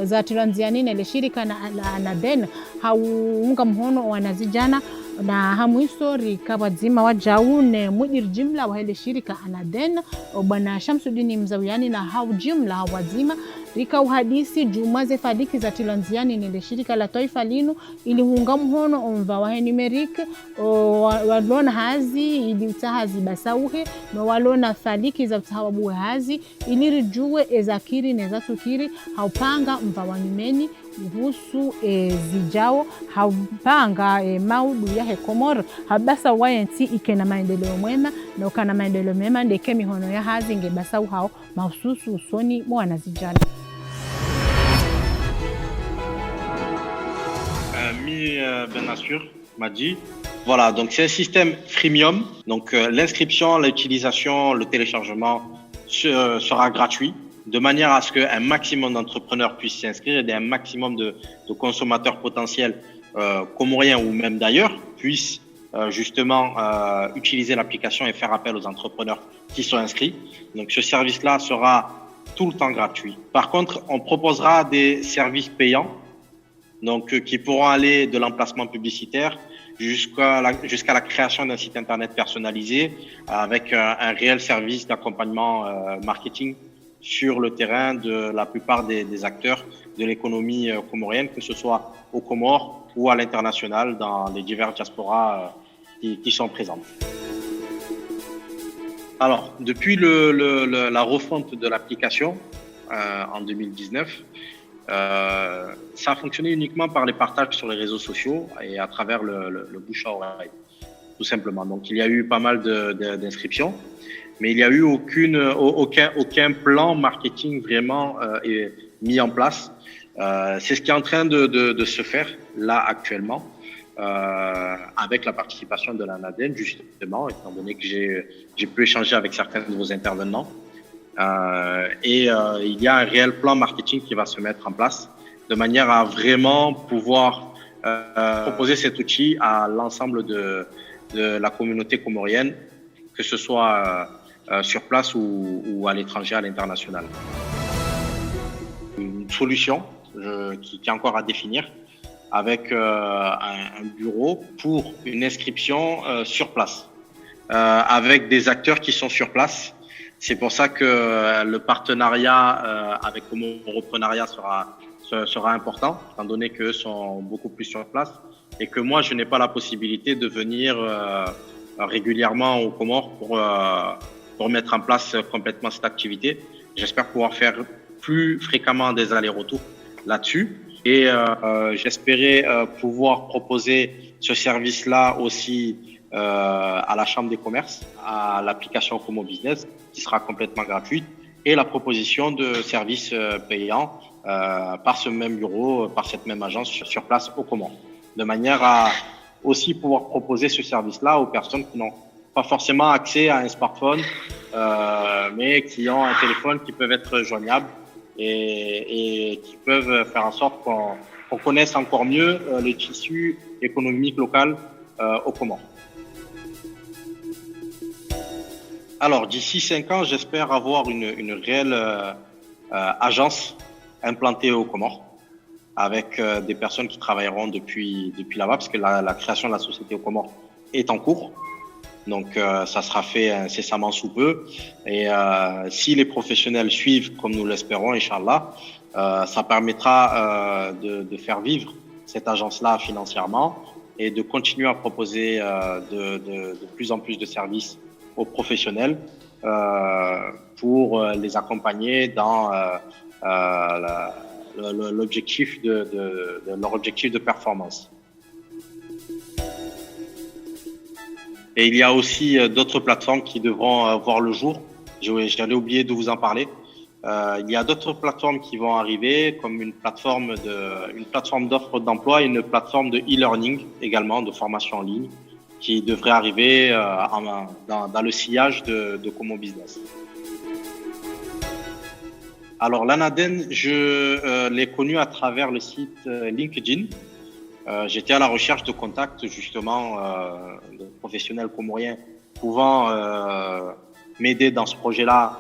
za tilanziani nele shirika na Anaden haunga mhono wanazijana na hamu histori kabadzima wajaune mudir jimla wa hele shirika Anaden bwana Shamsuddin Mzawiani na hau jimla hawazima rika uhadisi jumaze fadiki za tilanziani nile shirika la taifa linu ili hunga mhono omva wa numerique walona hazi ili utahazi basauhe no walona fadiki za utahawabu hazi ili rijue ezakiri nezatukiri haupanga mva wa numeni uhusu zijao haupanga maudu ya hekomor habasa wayanti ikena maendeleo mwema na ukana maendeleo mwema ndeke mihono ya hazi ngebasa hao mahususu usoni mwana zijana.
Bien sûr, m'a dit. Voilà, donc c'est un système freemium. Donc l'inscription, l'utilisation, le téléchargement sera gratuit, de manière à ce qu'un maximum d'entrepreneurs puissent s'inscrire et un maximum de consommateurs potentiels comoriens ou même d'ailleurs puissent justement utiliser l'application et faire appel aux entrepreneurs qui sont inscrits. Donc ce service-là sera tout le temps gratuit. Par contre, on proposera des services payants, donc qui pourront aller de l'emplacement publicitaire jusqu'à la création d'un site internet personnalisé avec un réel service d'accompagnement marketing sur le terrain de la plupart des acteurs de l'économie comorienne, que ce soit aux Comores ou à l'international dans les diverses diasporas qui sont présentes. Alors, depuis la refonte de l'application en 2019, ça a fonctionné uniquement par les partages sur les réseaux sociaux et à travers le bouche à oreille, tout simplement. Donc, il y a eu pas mal d'inscriptions, mais il n'y a eu aucun plan marketing vraiment mis en place. C'est ce qui est en train de se faire là actuellement, avec la participation de l'Anaden, justement, étant donné que j'ai pu échanger avec certains de vos intervenants. Il y a un réel plan marketing qui va se mettre en place de manière à vraiment pouvoir proposer cet outil à l'ensemble de la communauté comorienne, que ce soit sur place ou à l'étranger, à l'international. Une solution qui est encore à définir avec un bureau pour une inscription sur place, avec des acteurs qui sont sur place. C'est pour ça que le partenariat avec Comoroprenariat sera important, étant donné qu'eux sont beaucoup plus sur place et que moi, je n'ai pas la possibilité de venir régulièrement aux Comores pour mettre en place complètement cette activité. J'espère pouvoir faire plus fréquemment des allers-retours là-dessus et j'espérais pouvoir proposer ce service-là aussi à la Chambre des commerces, à l'application Como Business qui sera complètement gratuite et la proposition de services payants par ce même bureau, par cette même agence sur place au Comores, de manière à aussi pouvoir proposer ce service-là aux personnes qui n'ont pas forcément accès à un smartphone, mais qui ont un téléphone qui peuvent être joignables et qui peuvent faire en sorte qu'on connaisse encore mieux le tissu économique local au Comores. Alors, d'ici 5 ans, j'espère avoir une réelle agence implantée aux Comores, avec des personnes qui travailleront depuis là-bas, parce que la création de la société aux Comores est en cours. Donc, ça sera fait incessamment sous peu. Et si les professionnels suivent comme nous l'espérons, Inch'Allah, ça permettra de faire vivre cette agence-là financièrement et de continuer à proposer de plus en plus de services aux professionnels pour les accompagner dans l'objectif de leur objectif de performance. Et il y a aussi d'autres plateformes qui devront voir le jour. J'allais oublier de vous en parler. Il y a d'autres plateformes qui vont arriver, comme une plateforme d'offres d'emploi et une plateforme de e-learning également, de formation en ligne, qui devrait arriver dans le sillage de Como Business. Alors, l'Anaden, je l'ai connu à travers le site LinkedIn. J'étais à la recherche de contacts, justement, de professionnels comoriens pouvant m'aider dans ce projet-là,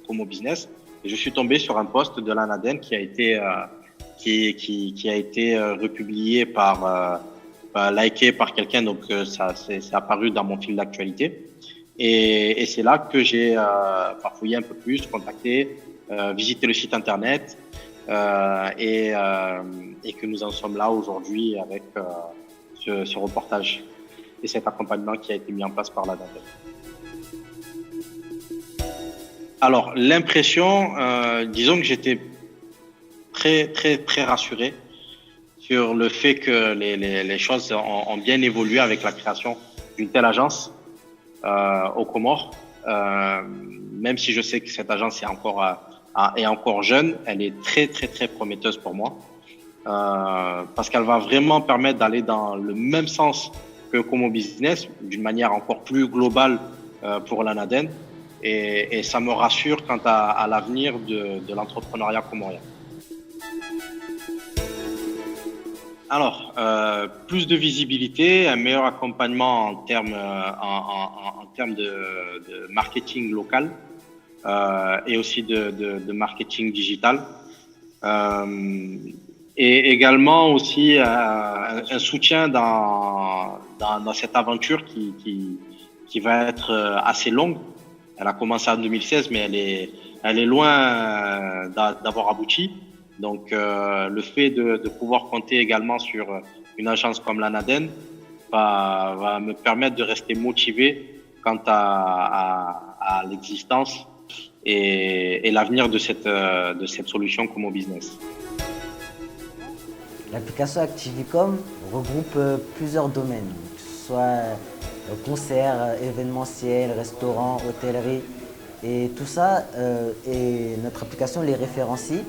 Como Business. Et je suis tombé sur un post de l'Anaden qui a été republié liké par quelqu'un, donc ça c'est apparu dans mon fil d'actualité. Et c'est là que j'ai farfouillé un peu plus, contacté, visité le site internet et que nous en sommes là aujourd'hui avec ce reportage et cet accompagnement qui a été mis en place par l'Anaden. Alors, l'impression, disons que j'étais très rassuré sur le fait que les choses ont bien évolué avec la création d'une telle agence aux Comores. Même si je sais que cette agence est encore jeune, elle est très prometteuse pour moi. Parce qu'elle va vraiment permettre d'aller dans le même sens que Como Business, d'une manière encore plus globale pour l'Anaden. Et ça me rassure quant à l'avenir de l'entrepreneuriat comorien. Alors, plus de visibilité, un meilleur accompagnement en termes de marketing local et aussi de marketing digital. Et également aussi un soutien dans cette aventure qui va être assez longue. Elle a commencé en 2016, mais elle est loin d'avoir abouti. Donc, le fait de pouvoir compter également sur une agence comme l'Anaden va me permettre de rester motivé quant à l'existence et l'avenir de cette solution Como Business.
L'application Activicom regroupe plusieurs domaines, que ce soit concerts, événementiels, restaurants, hôtellerie. Et tout ça, et notre application les référencie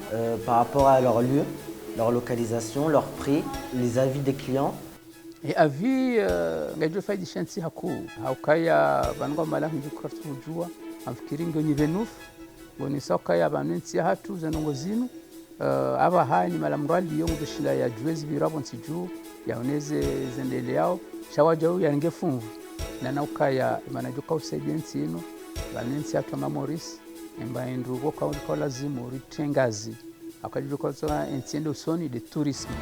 par rapport à leur lieu, leur localisation, leur prix, les avis des clients.
Et avis, ngajo faidi shansi haku haukaya bango malamu jukartu jua amfikiri ngoni venuf ngoni sokaya banensi hatu zanongo zinu aba hani malamrali yongo dushila ya juezi birabo nsiju yaoneze zendele yao shawajau yangefunvu na naukaya manajuka usaidiensi ino banensi hatu Maurice embaendu kwa lazima ritengazi akajuka kwa entiende usoni de tourisme.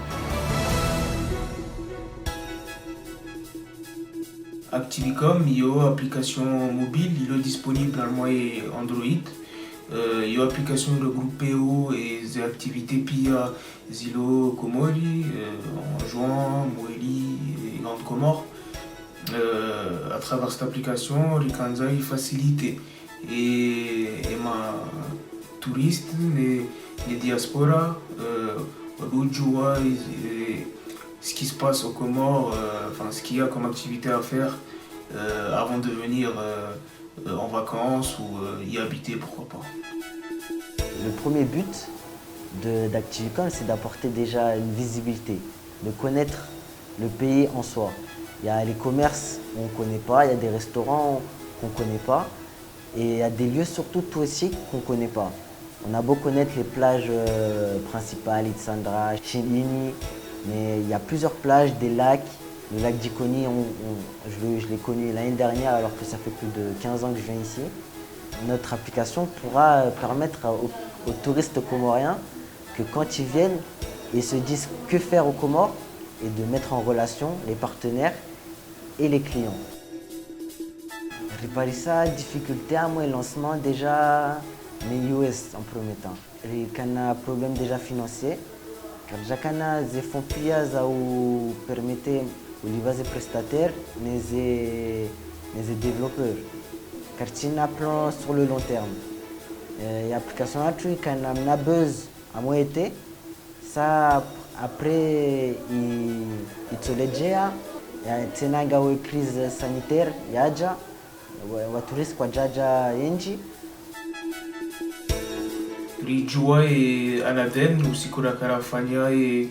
Activicom, il y a une application mobile, il est disponible en moyen Android. Il y a une application regroupée et des activités PIA, Zilo, Comori, en juin, Moeli et Grande Comore. À travers cette application, Rikanza il facilite et ma touristes, les diasporas, ce qui se passe aux Comores, ce qu'il y a comme activité à faire avant de venir en vacances ou y habiter, pourquoi pas.
Le premier but d'Activicom, c'est d'apporter déjà une visibilité, de connaître le pays en soi. Il y a les commerces qu'on ne connaît pas, il y a des restaurants qu'on ne connaît pas et il y a des lieux surtout touristiques qu'on ne connaît pas. On a beau connaître les plages principales, Itsandra, Chilini, mais il y a plusieurs plages, des lacs. Le lac d'Ikoni, je l'ai connu l'année dernière alors que ça fait plus de 15 ans que je viens ici. Notre application pourra permettre aux touristes comoriens que quand ils viennent, ils se disent que faire aux Comores et de mettre en relation les partenaires et les clients. préparer ça, difficulté à moi, lancement déjà, mais US en premier temps. Il y a un problème déjà financier. Car déjà, des fonds piaz ou permettent aux prestataires, les développeurs. Car il y a un plan sur le long terme. L'application a buzz à moi été. Ça, après, il se déjà. Il y a une crise sanitaire. Il y a déjà. Waturis kwa jaja inji.
Rijua et Anaden, aussi Kodakarafania et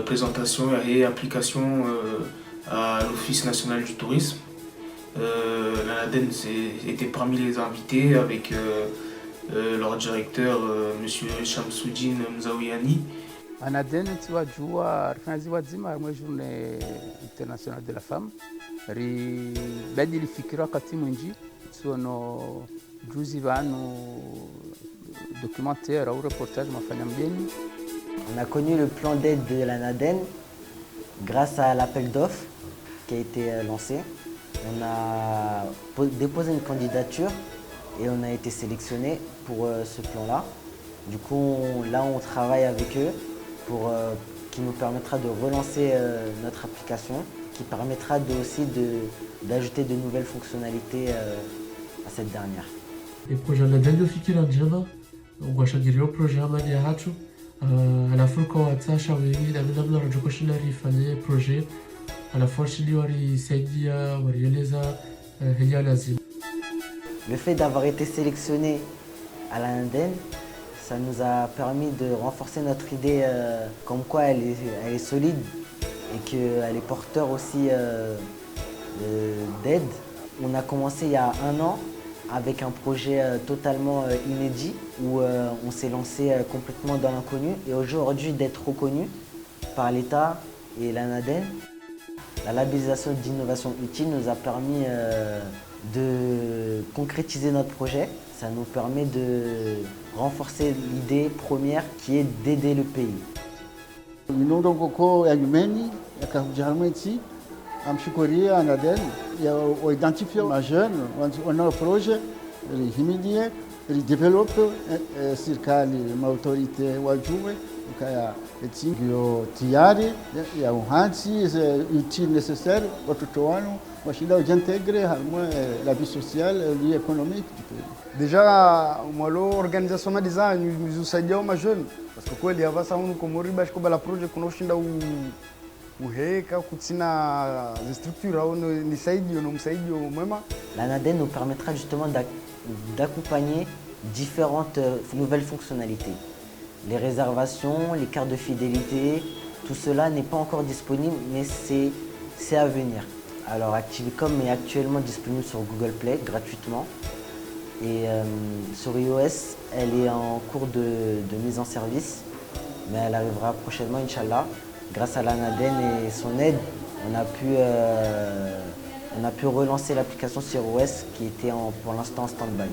présentation et application à l'Office national du tourisme. L'Anaden était parmi les invités avec leur directeur, M. Shamsuddin Mzawiani.
Anaden tiwajua rifanya zima ya journée internationale de la femme ribadili fikira wakati mwingi sono juzi vanu documentaire ou reportage mafanya mgeni.
On a connu le plan d'aide de l'Anaden grâce à l'appel d'offres qui a été lancé. On a déposé une candidature et on a été sélectionné pour ce plan-là. Du coup, là, on travaille avec eux qui nous permettra de relancer notre application, qui permettra aussi d'ajouter de nouvelles fonctionnalités à cette dernière.
Le projet l'Anaden ufikira njema ugwashagirio projet amani ya hatu alafu kwa watasha wengi namna rajokoshinda rifanye projet alafu shili warisaidia warieleza helia lazima.
Le fait d'avoir été sélectionné à l'Anaden, ça nous a permis de renforcer notre idée comme quoi elle est solide et qu'elle est porteur aussi d'aide. On a commencé il y a 1 an avec un projet totalement inédit où on s'est lancé complètement dans l'inconnu et aujourd'hui d'être reconnu par l'État et l'Anaden. La labellisation d'innovation utile nous a permis de concrétiser notre projet. Ça nous permet de renforcer l'idée première qui est d'aider le pays.
Amshukuria Anaden identifier ma jeune on a un projet rihimilie développer serikali autorité wajue kaya etingio tiari ya uhansi utile nécessaire watoto wanu washida ujintegre harmo la vie sociale et économique du pays.
Déjà mwalo organisation ma design mizusaidia ma jeune parce que kweli avasa unu komori bash ko bala projet kunoshinda uheka kutsina structure au ni saidio no msaidio mwema.
L'Anaden nous permettra justement d'accompagner différentes nouvelles fonctionnalités. Les réservations, les cartes de fidélité, tout cela n'est pas encore disponible, mais c'est à venir. Alors Activicom est actuellement disponible sur Google Play gratuitement. Et sur iOS, elle est en cours de mise en service, mais elle arrivera prochainement, Inch'Allah. Grâce à l'Anaden et son aide, on a pu relancer l'application sur OS qui était pour l'instant en stand-by.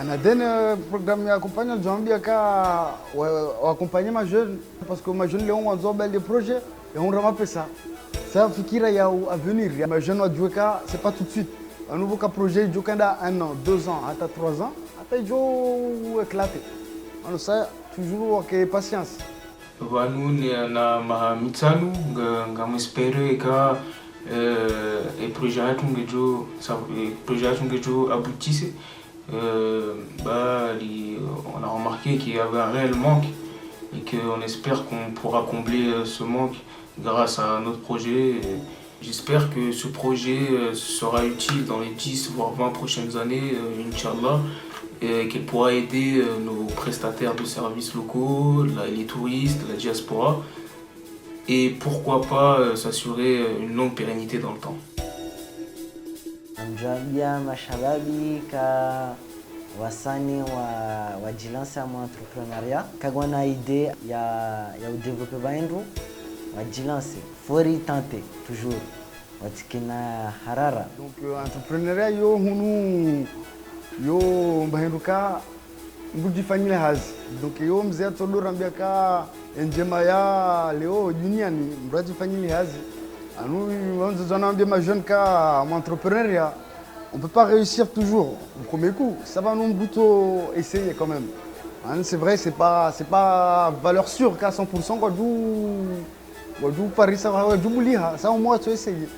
Anaden programme accompagne Zambia ka accompagner ma jeune parce que ma jeune Léon wanzo bel des projets et on ramape ça. Ça fikira ya à venir. Ma jeune wa jouer c'est pas tout de suite. Un nouveau projet jokanda 1 an, 2 ans, à 3 ans, après jo éclaté. On ça toujours avec patience.
Vanu na mahamitsanu ngamuespere ka projet ngejo aboutisse. On a remarqué qu'il y avait un réel manque et qu'on espère qu'on pourra combler ce manque grâce à notre projet. J'espère que ce projet sera utile dans les 10 voire 20 prochaines années, Inch'Allah, et qu'il pourra aider nos prestataires de services locaux, les touristes, la diaspora, et pourquoi pas s'assurer une longue pérennité dans le temps.
Amjambia mashababi ka wasani wajilansa mu entrepreneuriat kagwana idée ya udévelopper baendu wajilanse fori tenter toujours watikina harara.
Donc entrepreneuriat yo hunu yo mbahenduka ngujifanyile hazi donc yo mzee todorambia ka njema ya leo duniani mrajifanyile hazi anu wanzo zanambia ma jeune ka entrepreneuriat on ne peut pas réussir toujours au premier coup. Ça va nous plutôt essayer quand même. Hein, c'est vrai, c'est pas valeur sûre qu'à 100% quand vous Paris, ça va, ça au moins tu essayes.